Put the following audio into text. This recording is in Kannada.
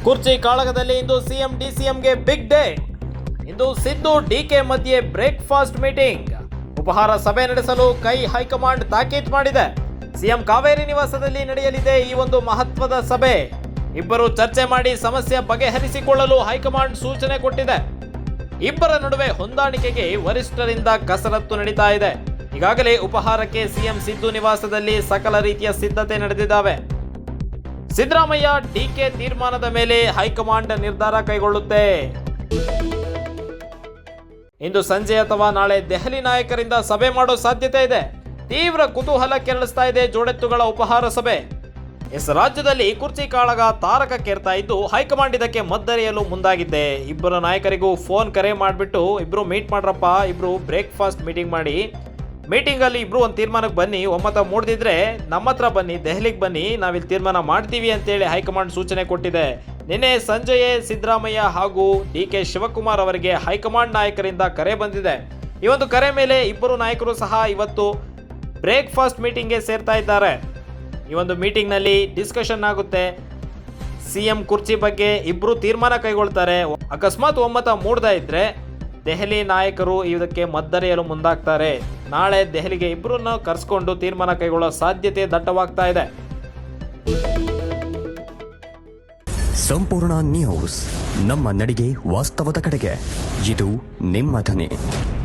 ಕುರ್ಚಿ ಕಾಳಗದಲ್ಲಿ ಇಂದು ಸಿಎಂ ಡಿಸಿಎಂಗೆ ಬಿಗ್ ಡೇ. ಇಂದು ಸಿದ್ದು ಡಿಕೆ ಮಧ್ಯೆ ಬ್ರೇಕ್ಫಾಸ್ಟ್ ಮೀಟಿಂಗ್. ಉಪಹಾರ ಸಭೆ ನಡೆಸಲು ಹೈಕಮಾಂಡ್ ತಾಕೀತು ಮಾಡಿದೆ. ಸಿಎಂ ಕಾವೇರಿ ನಿವಾಸದಲ್ಲಿ ನಡೆಯಲಿದೆ ಈ ಒಂದು ಮಹತ್ವದ ಸಭೆ. ಇಬ್ಬರು ಚರ್ಚೆ ಮಾಡಿ ಸಮಸ್ಯೆ ಬಗೆಹರಿಸಿಕೊಳ್ಳಲು ಹೈಕಮಾಂಡ್ ಸೂಚನೆ ಕೊಟ್ಟಿದೆ. ಇಬ್ಬರ ನಡುವೆ ಹೊಂದಾಣಿಕೆಗೆ ವರಿಷ್ಠರಿಂದ ಕಸರತ್ತು ನಡೀತಾ ಇದೆ. ಈಗಾಗಲೇ ಉಪಹಾರಕ್ಕೆ ಸಿಎಂ ಸಿದ್ದು ನಿವಾಸದಲ್ಲಿ ಸಕಲ ರೀತಿಯ ಸಿದ್ಧತೆ ನಡೆದಿದ್ದಾವೆ. ಸಿದ್ದರಾಮಯ್ಯ ಡಿಕೆ ತೀರ್ಮಾನದ ಮೇಲೆ ಹೈಕಮಾಂಡ್ ನಿರ್ಧಾರ ಕೈಗೊಳ್ಳುತ್ತೆ. ಇಂದು ಸಂಜೆ ಅಥವಾ ನಾಳೆ ದೆಹಲಿ ನಾಯಕರಿಂದ ಸಭೆ ಮಾಡೋ ಸಾಧ್ಯತೆ ಇದೆ. ತೀವ್ರ ಕುತೂಹಲ ಕೆರಳಿಸ್ತಾ ಇದೆ ಜೋಡೆತ್ತುಗಳ ಉಪಹಾರ ಸಭೆ. ರಾಜ್ಯದಲ್ಲಿ ಕುರ್ಚಿ ಕಾಳಗ ತಾರಕಕ್ಕೇರ್ತಾ ಇದ್ದು ಹೈಕಮಾಂಡ್ ಇದಕ್ಕೆ ಮದ್ದರೆಯಲು ಮುಂದಾಗಿದೆ. ಇಬ್ಬರು ನಾಯಕರಿಗೂ ಫೋನ್ ಕರೆ ಮಾಡಿಬಿಟ್ಟು ಇಬ್ರು ಮೀಟ್ ಮಾಡ್ರಪ್ಪ, ಇಬ್ರು ಬ್ರೇಕ್ಫಾಸ್ಟ್ ಮೀಟಿಂಗ್ ಮಾಡಿ, ಮೀಟಿಂಗ್ ಅಲ್ಲಿ ಇಬ್ರು ಒಂದು ತೀರ್ಮಾನಕ್ಕೆ ಬನ್ನಿ, ಒಮ್ಮತ ಮೂಡದಿದ್ರೆ ನಮ್ಮ ಹತ್ರ ಬನ್ನಿ, ದೆಹಲಿಗೆ ಬನ್ನಿ, ನಾವಿಲ್ಲಿ ತೀರ್ಮಾನ ಮಾಡ್ತೀವಿ ಅಂತೇಳಿ ಹೈಕಮಾಂಡ್ ಸೂಚನೆ ಕೊಟ್ಟಿದೆ. ನಿನ್ನೆ ಸಂಜೆಯೇ ಸಿದ್ದರಾಮಯ್ಯ ಹಾಗೂ ಡಿಕೆ ಶಿವಕುಮಾರ್ ಅವರಿಗೆ ಹೈಕಮಾಂಡ್ ನಾಯಕರಿಂದ ಕರೆ ಬಂದಿದೆ. ಈ ಒಂದು ಕರೆ ಮೇಲೆ ಇಬ್ಬರು ನಾಯಕರು ಸಹ ಇವತ್ತು ಬ್ರೇಕ್ಫಾಸ್ಟ್ ಮೀಟಿಂಗ್ಗೆ ಸೇರ್ತಾ ಇದ್ದಾರೆ. ಈ ಒಂದು ಮೀಟಿಂಗ್ನಲ್ಲಿ ಡಿಸ್ಕಷನ್ ಆಗುತ್ತೆ. ಸಿಎಂ ಕುರ್ಚಿ ಬಗ್ಗೆ ಇಬ್ಬರು ತೀರ್ಮಾನ ಕೈಗೊಳ್ತಾರೆ. ಅಕಸ್ಮಾತ್ ಒಮ್ಮತ ಮೂಡದೇ ಇದ್ರೆ ದೆಹಲಿ ನಾಯಕರು ಇದಕ್ಕೆ ಮದ್ದರೆಯಲು ಮುಂದಾಗ್ತಾರೆ. ನಾಳೆ ದೆಹಲಿಗೆ ಇಬ್ಬರನ್ನು ಕರೆಸ್ಕೊಂಡು ತೀರ್ಮಾನ ಕೈಗೊಳ್ಳೋ ಸಾಧ್ಯತೆ ದಟ್ಟವಾಗ್ತಾ ಇದೆ. ಸಂಪೂರ್ಣ ನ್ಯೂಸ್, ನಮ್ಮ ನಡಿಗೆ ವಾಸ್ತವದ ಕಡೆಗೆ. ಇದು ನಿಮ್ಮ ಧ್ವನಿ.